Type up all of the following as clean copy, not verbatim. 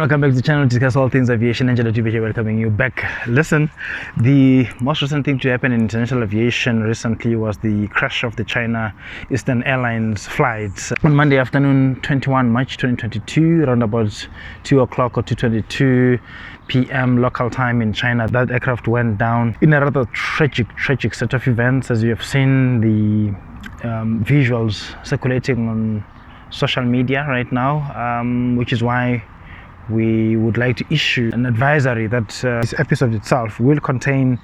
welcome back to the channel to discuss all things aviation. Angela TV here welcoming you back. Listen, the most recent thing to happen in international aviation recently was the crash of the China Eastern Airlines flights on Monday afternoon, 21 March 2022, around about 2 o'clock or 2:22 p.m. local time in China. That aircraft went down in a rather tragic set of events, as you have seen the visuals circulating on social media right now, which is why we would like to issue an advisory that this episode itself will contain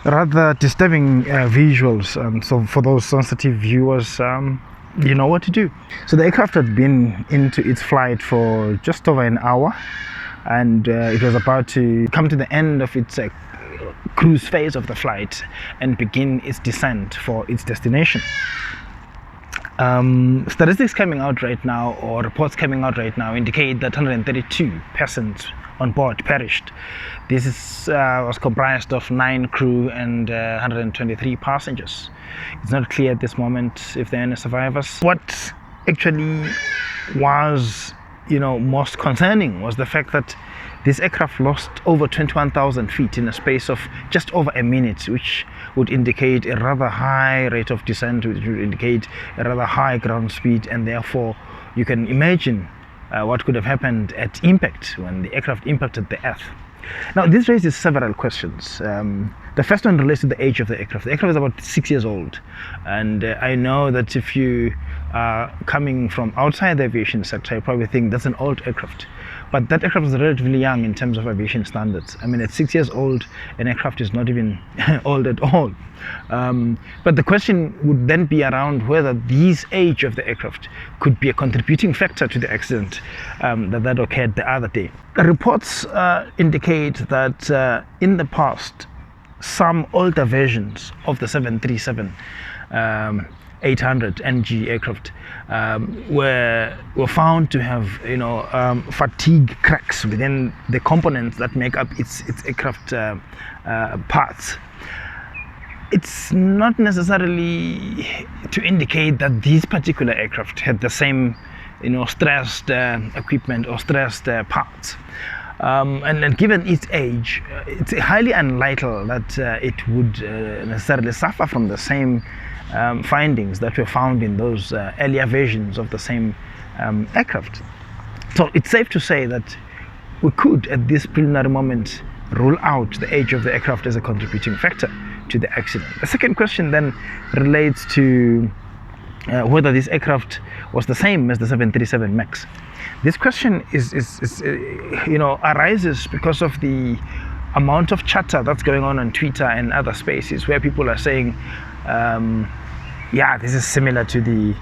rather disturbing visuals, and so for those sensitive viewers, you know what to do. So the aircraft had been into its flight for just over an hour, and it was about to come to the end of its cruise phase of the flight and begin its descent for its destination. Statistics coming out right now, or reports coming out right now, indicate that 132 persons on board perished. This was comprised of 9 crew and 123 passengers. It's not clear at this moment if there are any survivors. What actually was, most concerning was the fact that this aircraft lost over 21,000 feet in a space of just over a minute, which would indicate a rather high rate of descent, which would indicate a rather high ground speed, and therefore you can imagine what could have happened at impact when the aircraft impacted the earth. Now, this raises several questions. The first one relates to the age of the aircraft. The aircraft is about 6 years old, and I know that if you are coming from outside the aviation sector, you probably think that's an old aircraft. But that aircraft is relatively young in terms of aviation standards. I mean, at 6 years old, an aircraft is not even old at all. But the question would then be around whether this age of the aircraft could be a contributing factor to the accident that occurred the other day. The reports indicate that in the past, some older versions of the 737 800 NG aircraft were found to have fatigue cracks within the components that make up its aircraft parts. It's not necessarily to indicate that these particular aircraft had the same stressed equipment or stressed parts. And given its age, it's highly unlikely that it would necessarily suffer from the same findings that were found in those earlier versions of the same aircraft. So it's safe to say that we could, at this preliminary moment, rule out the age of the aircraft as a contributing factor to the accident. The second question then relates to whether this aircraft was the same as the 737 MAX. This question arises because of the amount of chatter that's going on Twitter and other spaces, where people are saying, this is similar to the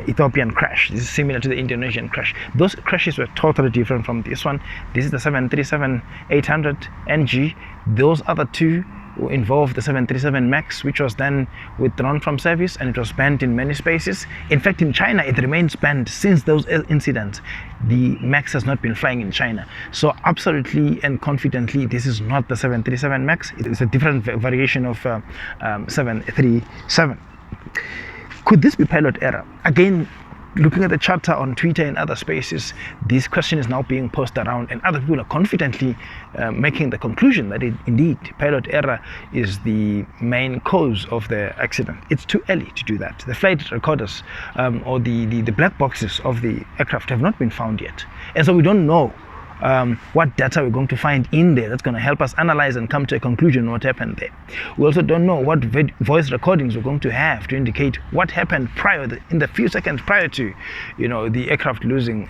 Ethiopian crash. This is similar to the Indonesian crash. Those crashes were totally different from this one. This is the 737 800 NG. Those other two involved the 737 MAX, which was then withdrawn from service, and it was banned in many spaces. In fact, in China, it remains banned since those incidents. The MAX has not been flying in China. So absolutely and confidently, this is not the 737 MAX. It is a different variation of 737. Could this be pilot error? Again, looking at the chatter on Twitter and other spaces, this question is now being posed around, and other people are confidently making the conclusion that indeed pilot error is the main cause of the accident. It's too early to do that. The flight recorders or the black boxes of the aircraft have not been found yet, and so we don't know what data we're going to find in there that's going to help us analyze and come to a conclusion on what happened there. We also don't know what voice recordings we're going to have to indicate what happened in the few seconds prior to the aircraft losing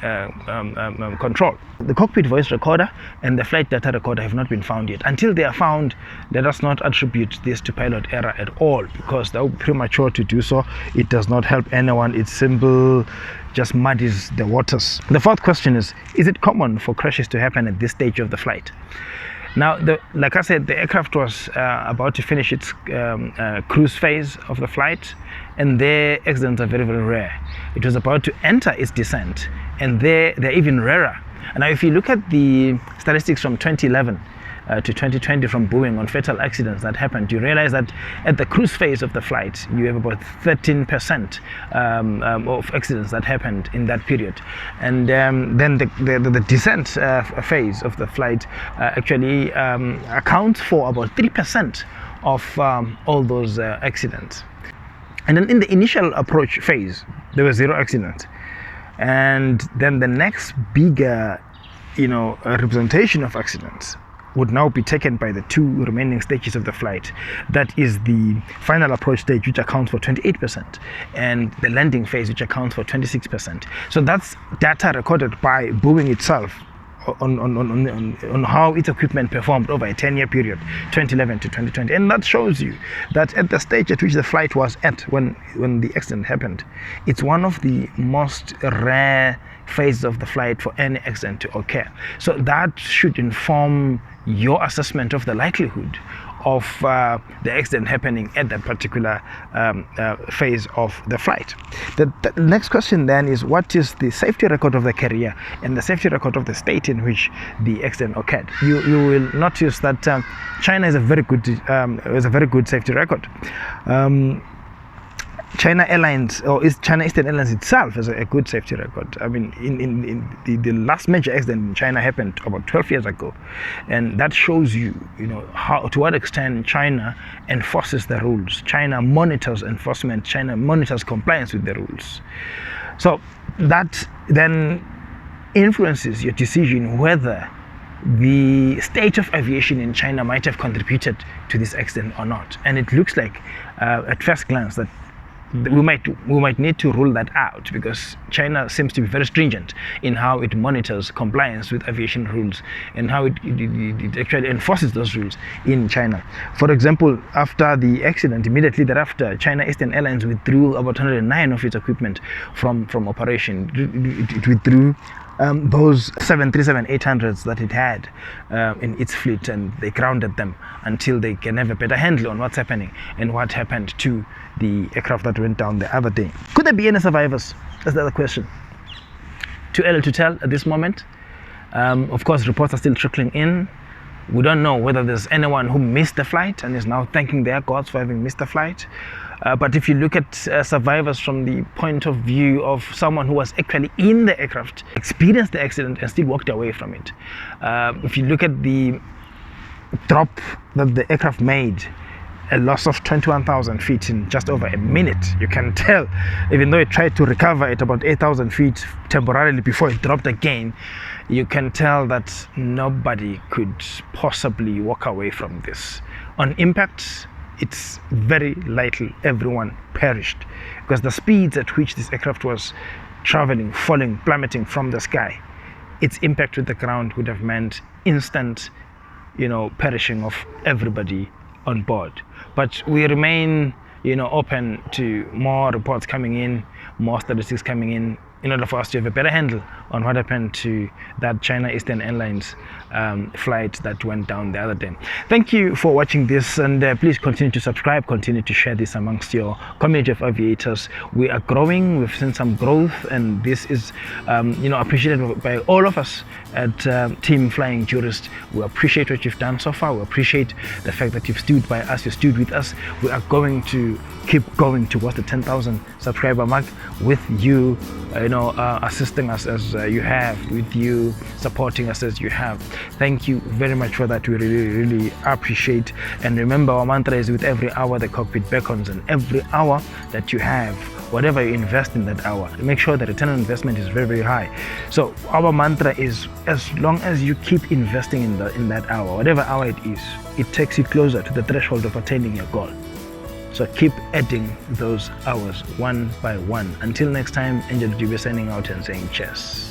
control. The cockpit voice recorder and the flight data recorder have not been found yet. Until they are found, let us not attribute this to pilot error at all, because that would be premature to do so. It does not help anyone. It's simple, just muddies the waters. The fourth question is it common for crashes to happen at this stage of the flight? Now, like I said, the aircraft was about to finish its cruise phase of the flight, and their accidents are very, very rare. It was about to enter its descent, and they're even rarer. And now, if you look at the statistics from 2011, to 2020 from Boeing on fatal accidents that happened, you realize that at the cruise phase of the flight, you have about 13% of accidents that happened in that period. And then the descent phase of the flight actually accounts for about 3% of all those accidents. And then in the initial approach phase, there were 0 accidents. And then the next bigger, representation of accidents would now be taken by the 2 remaining stages of the flight. That is the final approach stage, which accounts for 28%, and the landing phase, which accounts for 26%. So that's data recorded by Boeing itself on how its equipment performed over a 10-year period, 2011 to 2020. And that shows you that at the stage at which the flight was at when the accident happened, it's one of the most rare phases of the flight for any accident to occur. So that should inform your assessment of the likelihood of the accident happening at that particular phase of the flight. The next question then is, what is the safety record of the carrier and the safety record of the state in which the accident occurred? You will notice that China has a very good safety record. China Airlines, or China Eastern Airlines itself, has a good safety record. I mean, in the last major accident in China happened about 12 years ago, and that shows you, how, to what extent China enforces the rules. China monitors enforcement. China monitors compliance with the rules. So that then influences your decision whether the state of aviation in China might have contributed to this accident or not. And it looks like, at first glance, that we might need to rule that out, because China seems to be very stringent in how it monitors compliance with aviation rules and how it actually enforces those rules in China. For example, after the accident, immediately thereafter, China Eastern Airlines withdrew about 109 of its equipment from operation. It withdrew those 737-800s that it had in its fleet, and they grounded them until they can have a better handle on what's happening and what happened to the aircraft that went down the other day. Could there be any survivors? That's the other question. Too early to tell at this moment. Of course, reports are still trickling in. We don't know whether there's anyone who missed the flight and is now thanking their gods for having missed the flight. But if you look at survivors from the point of view of someone who was actually in the aircraft, experienced the accident and still walked away from it. If you look at the drop that the aircraft made, a loss of 21,000 feet in just over a minute, you can tell, even though it tried to recover at about 8,000 feet temporarily before it dropped again, you can tell that nobody could possibly walk away from this. On impact, it's very likely everyone perished, because the speeds at which this aircraft was traveling, falling, plummeting from the sky, its impact with the ground would have meant instant, perishing of everybody on board. But we remain, open to more reports coming in, more statistics coming in order for us to have a better handle on what happened to that China Eastern Airlines flight that went down the other day. Thank you for watching this, and please continue to subscribe, continue to share this amongst your community of aviators. We are growing, we've seen some growth, and this is appreciated by all of us at Team Flying Jurist. We appreciate what you've done so far. We appreciate the fact that you've stood by us, you stood with us. We are going to keep going towards the 10,000 subscriber mark with you, assisting us as you have, with you supporting us as you have. Thank you very much for that. We really appreciate. And remember, our mantra is, with every hour the cockpit beckons, and every hour that you have, whatever you invest in that hour, make sure the return on investment is very high. So our mantra is, as long as you keep investing in that hour, whatever hour it is, it takes you closer to the threshold of attaining your goal. So keep adding those hours one by one. Until next time, Angel Dube signing out and saying cheers.